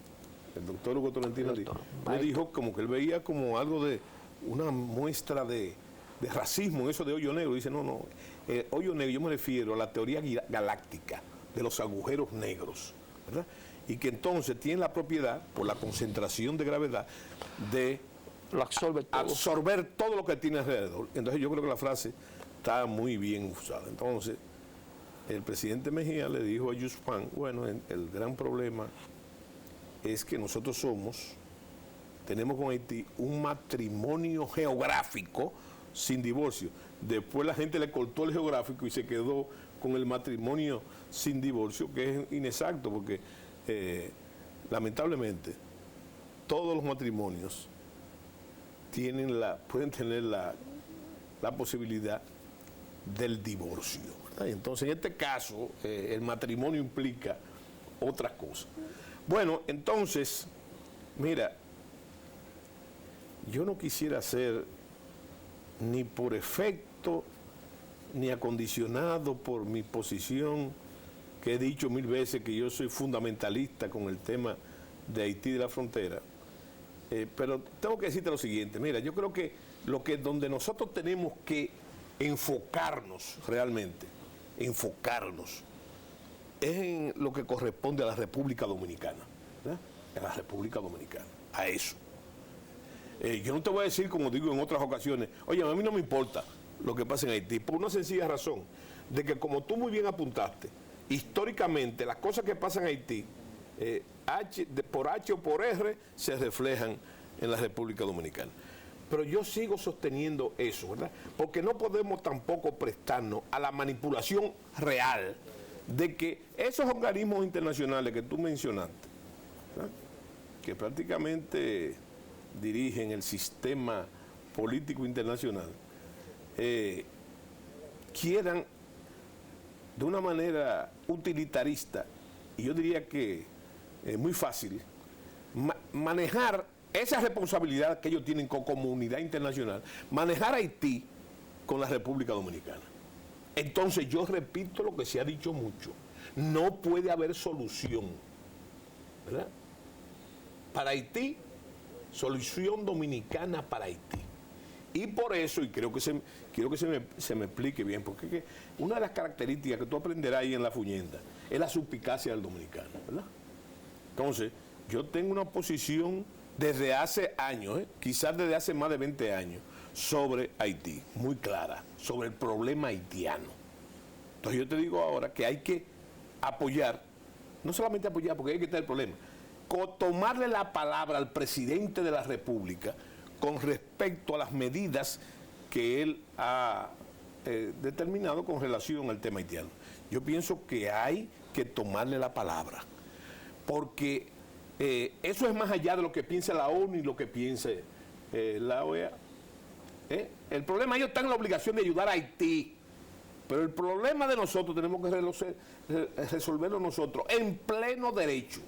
el doctor Hugo Tolentino Díaz, le dijo como que él veía como algo de una muestra de racismo en eso de hoyo negro. Dice, no, hoyo negro, yo me refiero a la teoría galáctica de los agujeros negros, ¿verdad? Y que entonces tiene la propiedad, por la concentración de gravedad, de absorber todo lo que tiene alrededor. Entonces yo creo que la frase está muy bien usada. Entonces, el presidente Mejía le dijo a Jospin, bueno, el gran problema es que nosotros tenemos con Haití un matrimonio geográfico sin divorcio. Después la gente le cortó el geográfico y se quedó con el matrimonio sin divorcio, que es inexacto, porque lamentablemente todos los matrimonios pueden tener la posibilidad del divorcio, ¿verdad? Entonces, en este caso, el matrimonio implica otras cosas. Bueno, entonces, mira, yo no quisiera ser ni por efecto, ni acondicionado por mi posición, que he dicho 1000 veces que yo soy fundamentalista con el tema de Haití y de la frontera. Pero tengo que decirte lo siguiente, mira, yo creo que donde nosotros tenemos que enfocarnos realmente, es en lo que corresponde a la República Dominicana, ¿verdad? A la República Dominicana, a eso. Yo no te voy a decir, como digo en otras ocasiones, oye, a mí no me importa lo que pasa en Haití, por una sencilla razón, de que como tú muy bien apuntaste, históricamente las cosas que pasan en Haití, por H o por R, se reflejan en la República Dominicana. Pero yo sigo sosteniendo eso, ¿verdad? Porque no podemos tampoco prestarnos a la manipulación real de que esos organismos internacionales que tú mencionaste, ¿verdad?, que prácticamente dirigen el sistema político internacional, quieran de una manera utilitarista, y yo diría que muy fácil, manejar esa responsabilidad que ellos tienen con comunidad internacional, manejar a Haití con la República Dominicana. Entonces yo repito lo que se ha dicho mucho, no puede haber solución, ¿verdad?, para Haití, solución dominicana para Haití. Y por eso, y quiero que se me explique bien, porque una de las características que tú aprenderás ahí en La Fuñenda es la suspicacia del dominicano, ¿verdad? Entonces, yo tengo una posición desde hace años, quizás desde hace más de 20 años, sobre Haití, muy clara, sobre el problema haitiano. Entonces yo te digo ahora que hay que apoyar, no solamente apoyar, porque hay que tener el problema, tomarle la palabra al presidente de la República con respecto a las medidas que él ha determinado con relación al tema haitiano. Yo pienso que hay que tomarle la palabra, porque eso es más allá de lo que piensa la ONU y lo que piense la OEA. El problema, ellos están en la obligación de ayudar a Haití, pero el problema de nosotros tenemos que resolverlo nosotros en pleno derecho,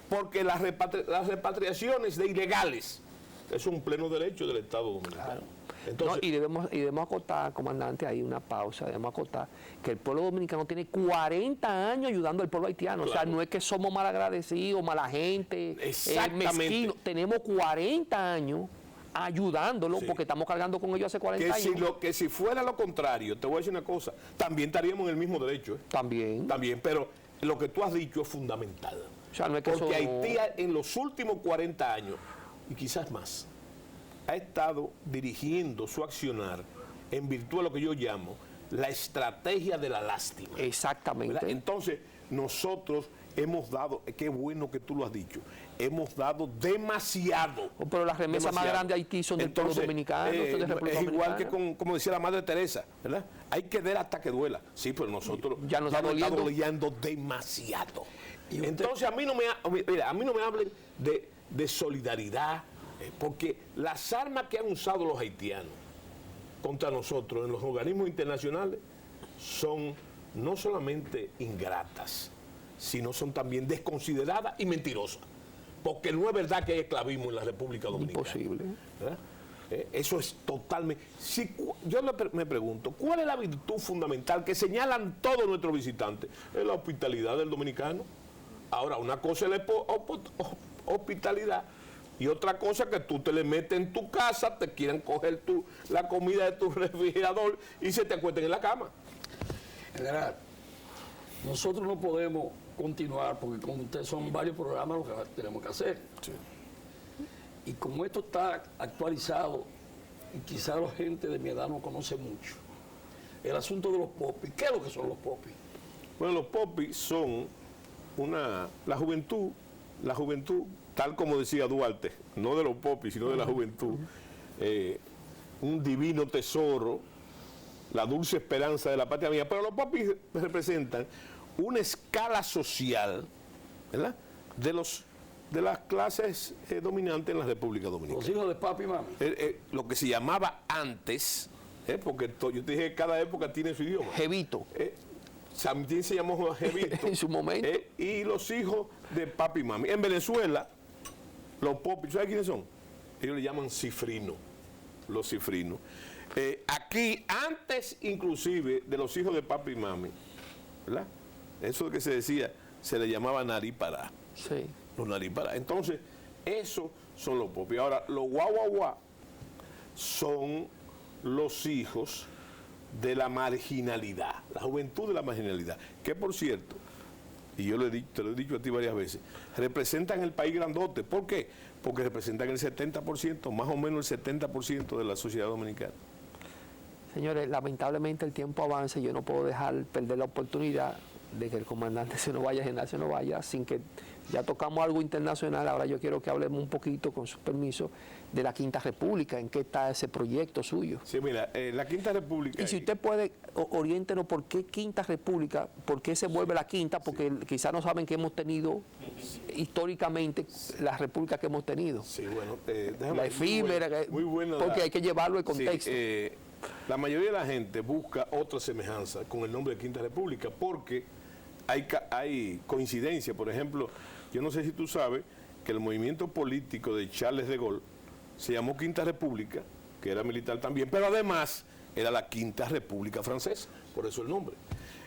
porque las repatriaciones de ilegales es un pleno derecho del Estado Dominicano. Claro. Entonces, no, y debemos acotar, comandante, ahí una pausa, debemos acotar que el pueblo dominicano tiene 40 años ayudando al pueblo haitiano. Claro. O sea, no es que somos malagradecidos, mala gente, mezquinos. Tenemos 40 años ayudándolo, sí, porque estamos cargando con ellos hace 40 años. Que si fuera lo contrario, te voy a decir una cosa, también estaríamos en el mismo derecho. También, pero lo que tú has dicho es fundamental. O sea, no es que porque Haití en los últimos 40 años, y quizás más, ha estado dirigiendo su accionar en virtud de lo que yo llamo la estrategia de la lástima. Exactamente. ¿Verdad? Entonces, nosotros hemos dado, qué bueno que tú lo has dicho, hemos dado demasiado. Pero las remesas más grandes de Haití son del pueblo dominicano. Es igual que como decía la Madre Teresa, ¿verdad? Hay que dar hasta que duela. Sí, pero nosotros ya nos está doliendo demasiado. Entonces, a mí no me hablen de solidaridad, porque las armas que han usado los haitianos contra nosotros en los organismos internacionales son no solamente ingratas, sino son también desconsideradas y mentirosas, porque no es verdad que hay esclavismo en la República Dominicana. Imposible. ¿Verdad? Eso es totalmente... yo me pregunto, ¿cuál es la virtud fundamental que señalan todos nuestros visitantes? Es la hospitalidad del dominicano. Ahora, una cosa es la hospitalidad y otra cosa que tú te le metes en tu casa, te quieren coger la comida de tu refrigerador y se te acuesten en la cama. General, nosotros no podemos continuar porque con ustedes son varios programas lo que tenemos que hacer. Sí. Y como esto está actualizado y quizá la gente de mi edad no conoce mucho, el asunto de los popis, ¿qué es lo que son los popis? Bueno, los popis son la juventud la juventud, tal como decía Duarte, no de los popis, sino de la juventud, un divino tesoro, la dulce esperanza de la patria mía, pero los popis representan una escala social, ¿verdad?, de las clases dominantes en la República Dominicana. Los hijos de papi y mami. Lo que se llamaba antes, porque yo te dije que cada época tiene su idioma. Jevito. También se llamó Jevito. En su momento. Y los hijos de papi y mami. En Venezuela, los popis, ¿sabes quiénes son? Ellos le llaman cifrinos, los cifrinos. Aquí, antes inclusive de los hijos de papi y mami, ¿verdad? Eso que se decía, se le llamaba narípara. Sí. Los narípara. Entonces, esos son los popis. Ahora, los guaguaguá son los hijos de la marginalidad, la juventud de la marginalidad, que por cierto, y yo te lo he dicho a ti varias veces, representan el país grandote. ¿Por qué? Porque representan el 70%, más o menos el 70% de la sociedad dominicana. Señores, lamentablemente el tiempo avanza y yo no puedo dejar perder la oportunidad de que el comandante se nos vaya, general se nos vaya, sin que ya tocamos algo internacional. Ahora yo quiero que hablemos un poquito, con su permiso, de la Quinta República, en qué está ese proyecto suyo. Sí, mira, la Quinta República... Y si usted puede, oriéntenos por qué Quinta República, por qué se vuelve la quinta, porque quizás no saben que hemos tenido históricamente las repúblicas que hemos tenido. Sí, bueno, la efímera, muy buena porque hay que llevarlo al contexto. Sí, la mayoría de la gente busca otra semejanza con el nombre de Quinta República, porque hay coincidencia. Por ejemplo, yo no sé si tú sabes que el movimiento político de Charles de Gaulle se llamó Quinta República, que era militar también, pero además era la Quinta República Francesa, por eso el nombre.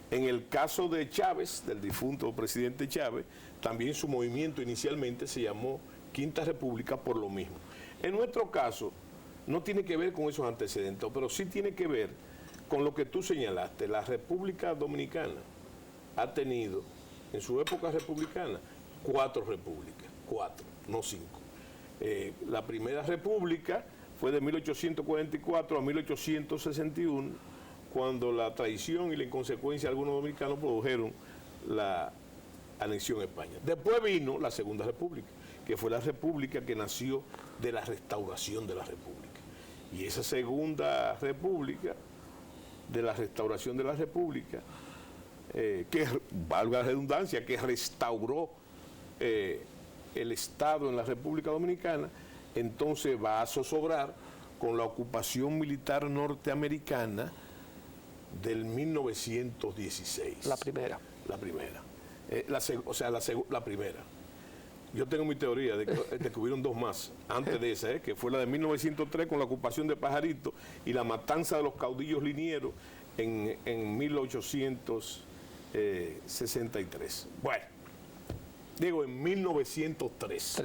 En el caso de Chávez, del difunto presidente Chávez, también su movimiento inicialmente se llamó Quinta República por lo mismo. En nuestro caso, no tiene que ver con esos antecedentes, pero sí tiene que ver con lo que tú señalaste. La República Dominicana ha tenido, en su época republicana, 4 repúblicas, 4, no 5. La primera república fue de 1844 a 1861, cuando la traición y la inconsecuencia de algunos dominicanos produjeron la anexión a España. Después vino la Segunda República, que fue la república que nació de la restauración de la república. Y esa Segunda República, de la restauración de la república, que, valga la redundancia, que restauró el Estado en la República Dominicana, entonces va a zozobrar con la ocupación militar norteamericana del 1916. La primera. La primera. La primera. Yo tengo mi teoría de que hubieron 2 más antes de esa, que fue la de 1903 con la ocupación de Pajarito y la matanza de los caudillos linieros en 1863. Bueno, digo en 1903,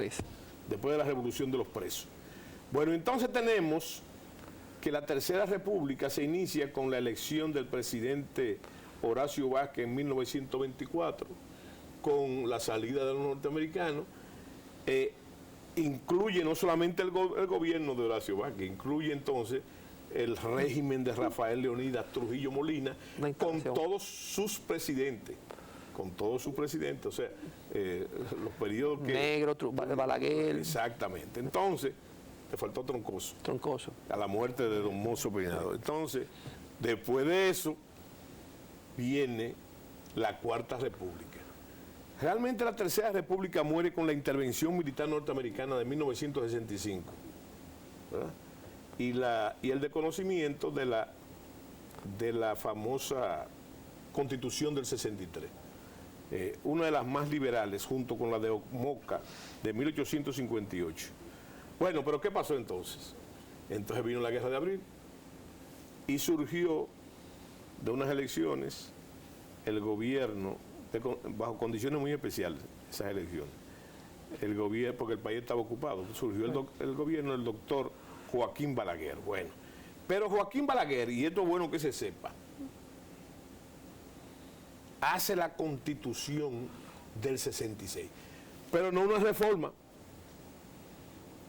después de la Revolución de los Presos. Bueno, entonces tenemos que la Tercera República se inicia con la elección del presidente Horacio Vázquez en 1924, con la salida de los norteamericanos. Incluye no solamente el gobierno de Horacio Vázquez, incluye entonces el régimen de Rafael Leonidas Trujillo Molina, con todos sus presidentes, o sea, los periodos que... Negro, Balaguer. Exactamente. Entonces, te faltó Troncoso. Troncoso. A la muerte de Don Mozo Peinado. Entonces, después de eso, viene la Cuarta República. Realmente la Tercera República muere con la intervención militar norteamericana de 1965, ¿verdad? Y el desconocimiento de la famosa Constitución del 63. Una de las más liberales, junto con la de Moca, de 1858. Bueno, pero ¿qué pasó entonces? Entonces vino la Guerra de Abril y surgió de unas elecciones el gobierno, bajo condiciones muy especiales, esas elecciones. El gobierno, porque el país estaba ocupado, surgió el gobierno del doctor Joaquín Balaguer. Bueno, pero Joaquín Balaguer, y esto es bueno que se sepa, hace la Constitución del 66, pero no una reforma.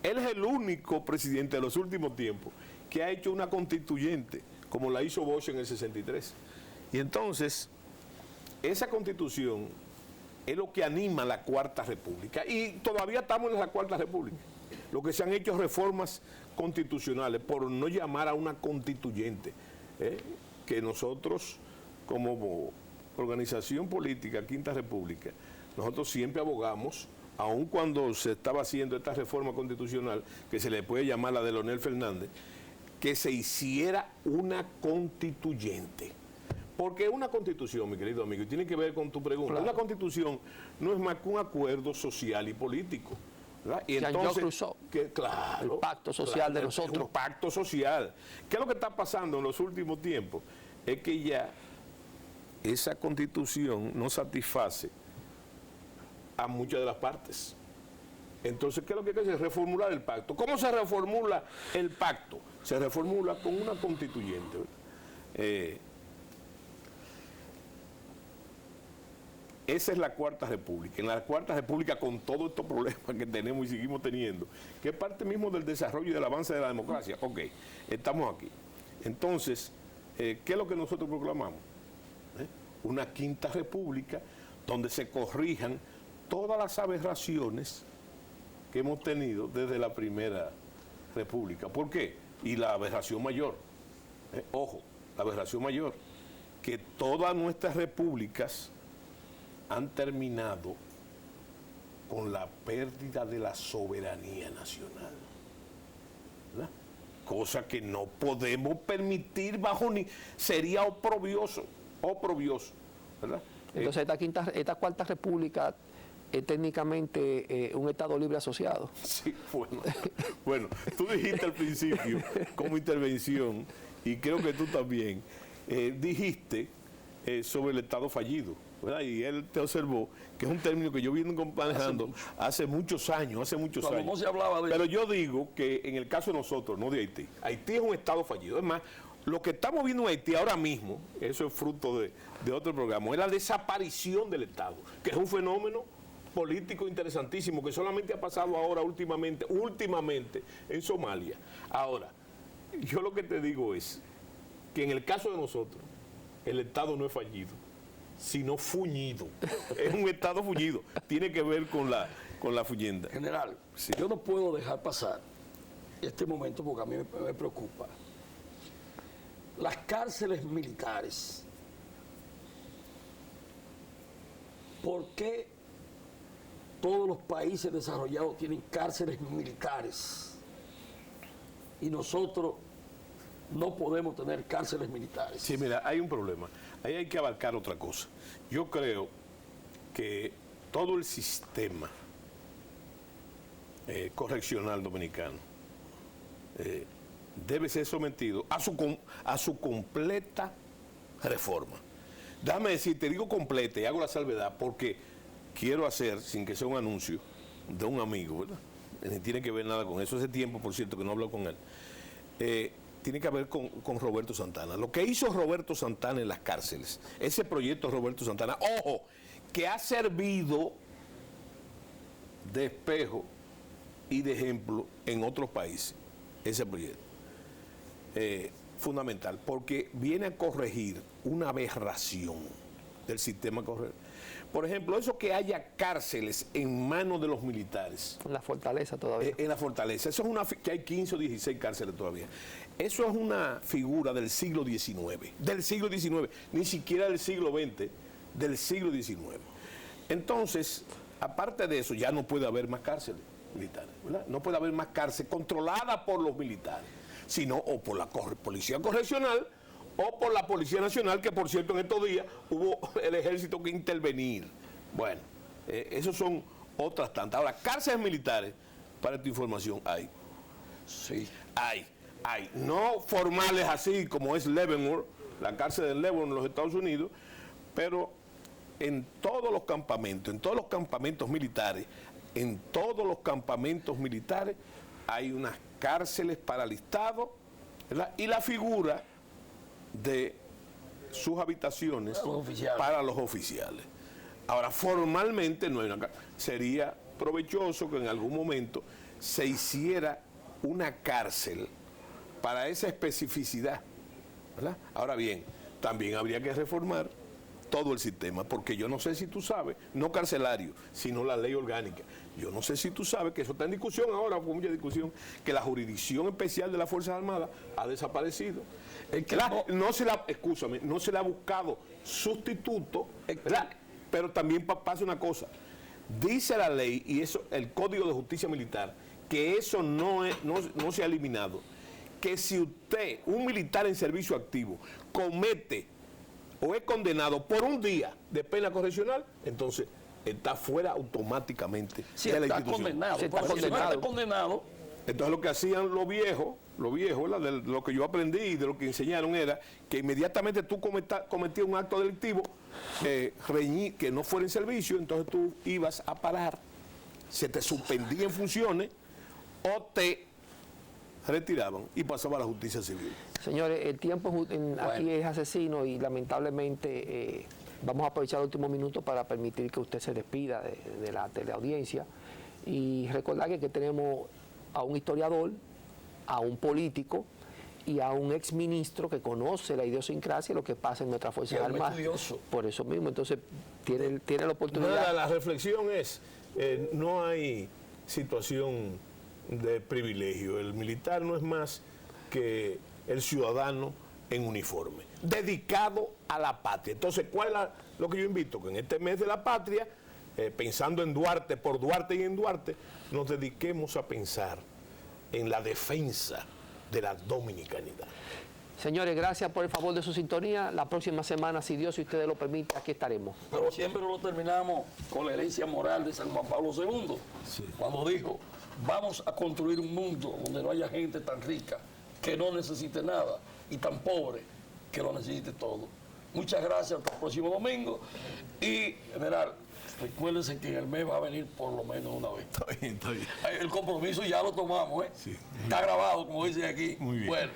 Él es el único presidente de los últimos tiempos que ha hecho una constituyente, como la hizo Bosch en el 63. Y entonces, esa Constitución es lo que anima la Cuarta República. Y todavía estamos en la Cuarta República. Lo que se han hecho reformas constitucionales, por no llamar a una constituyente, que nosotros como organización política, Quinta República, nosotros siempre abogamos, aun cuando se estaba haciendo esta reforma constitucional, que se le puede llamar la de Leonel Fernández, que se hiciera una constituyente. Porque una constitución, mi querido amigo, y tiene que ver con tu pregunta, claro. Una constitución no es más que un acuerdo social y político. ¿verdad? Y entonces, claro, el pacto social de nosotros. Un pacto social. ¿Qué es lo que está pasando en los últimos tiempos? Es que ya esa constitución no satisface a muchas de las partes. Entonces, ¿qué es lo que hay que hacer? Reformular el pacto. ¿Cómo se reformula el pacto? Se reformula con una constituyente. Esa es la Cuarta República. En la Cuarta República, con todos estos problemas que tenemos y seguimos teniendo, que es parte mismo del desarrollo y del avance de la democracia. Ok, estamos aquí. Entonces, ¿qué es lo que nosotros proclamamos? Una Quinta República donde se corrijan todas las aberraciones que hemos tenido desde la Primera República. ¿Por qué? Y la aberración mayor, ojo, la aberración mayor, que todas nuestras repúblicas han terminado con la pérdida de la soberanía nacional, ¿verdad? Cosa que no podemos permitir bajo ni... sería oprobioso, ¿verdad? Entonces esta Cuarta República es técnicamente un Estado libre asociado. Sí, bueno, tú dijiste al principio, como intervención, y creo que tú también, dijiste sobre el Estado fallido, ¿verdad? Y él te observó que es un término que yo vengo manejando hace muchos años. No se hablaba de Pero yo digo que en el caso de nosotros, no de Haití, Haití es un Estado fallido. Es más, lo que estamos viendo en Haití ahora mismo, eso es fruto de otro programa, es la desaparición del Estado, que es un fenómeno político interesantísimo que solamente ha pasado ahora últimamente en Somalia. Ahora, yo lo que te digo es que en el caso de nosotros, el Estado no es fallido, sino fuñido. Es un Estado fuñido. Tiene que ver con la fuñenda. General, sí. Yo no puedo dejar pasar este momento porque a mí me preocupa. Las cárceles militares. ¿Por qué todos los países desarrollados tienen cárceles militares y nosotros no podemos tener cárceles militares? Sí, mira, hay un problema. Ahí hay que abarcar otra cosa. Yo creo que todo el sistema correccional dominicano debe ser sometido a su completa reforma. Déjame decir, te digo completa y hago la salvedad porque quiero hacer, sin que sea un anuncio, de un amigo, ¿verdad? Ni tiene que ver nada con eso. Hace tiempo, por cierto, que no hablo con él. Tiene que ver con Roberto Santana. Lo que hizo Roberto Santana en las cárceles, ese proyecto Roberto Santana, ojo, que ha servido de espejo y de ejemplo en otros países, ese proyecto. Fundamental, porque viene a corregir una aberración del sistema correcto. Por ejemplo, eso que haya cárceles en manos de los militares. En la fortaleza todavía. En la fortaleza. Eso es que hay 15 o 16 cárceles todavía. Eso es una figura del siglo XIX. Del siglo XIX, ni siquiera del siglo XX, del siglo XIX. Entonces, aparte de eso, ya no puede haber más cárceles militares, ¿verdad? No puede haber más cárceles controladas por los militares, sino o por la Policía Correccional o por la Policía Nacional, que por cierto en estos días hubo el ejército que intervenir. Bueno, esos son otras tantas. Ahora, cárceles militares, para tu información, hay. Sí. Hay. No formales así como es Leavenworth, la cárcel de Leavenworth en los Estados Unidos, pero en todos los campamentos militares, hay unas cárceles para alistados, ¿verdad? Y la figura de sus habitaciones para los oficiales. Ahora, formalmente no hay una cárcel. Sería provechoso que en algún momento se hiciera una cárcel para esa especificidad, ¿verdad? Ahora bien, también habría que reformar todo el sistema, porque yo no sé si tú sabes, no carcelario, sino la ley orgánica. Yo no sé si tú sabes que eso está en discusión ahora, con mucha discusión, que la jurisdicción especial de las Fuerzas Armadas ha desaparecido. No se le ha buscado sustituto, pero también pasa una cosa. Dice la ley, y eso, el Código de Justicia Militar, que eso no se ha eliminado, que si usted, un militar en servicio activo, comete o es condenado por un día de pena correccional, entonces está fuera automáticamente de la institución. Está condenado. Entonces lo que hacían los viejos, ¿verdad? De lo que yo aprendí y de lo que enseñaron era que inmediatamente tú cometías un acto delictivo, que no fuera en servicio, entonces tú ibas a parar, se te suspendía en funciones o te retiraban y pasaba a la justicia civil. Señores, el tiempo aquí es asesino y lamentablemente vamos a aprovechar el último minuto para permitir que usted se despida de la teleaudiencia y recordar que tenemos a un historiador, a un político y a un exministro que conoce la idiosincrasia y lo que pasa en nuestras Fuerzas Armadas. Por eso mismo, entonces tiene la oportunidad. La reflexión es, no hay situación de privilegio. El militar no es más que el ciudadano en uniforme, dedicado a la patria. Entonces, ¿cuál es lo que yo invito? Que en este mes de la patria, pensando en Duarte, por Duarte y en Duarte, nos dediquemos a pensar en la defensa de la dominicanidad. Señores, gracias por el favor de su sintonía. La próxima semana, si Dios y ustedes lo permiten, aquí estaremos. Pero siempre lo terminamos con la herencia moral de San Juan Pablo II, cuando dijo, vamos a construir un mundo donde no haya gente tan rica que no necesite nada y tan pobre que lo necesite todo. Muchas gracias, hasta el próximo domingo. Y, general, recuérdense que en el mes va a venir por lo menos una vez. Está bien. El compromiso ya lo tomamos, ¿eh? Sí. Está grabado, como dicen aquí. Muy bien. Bueno.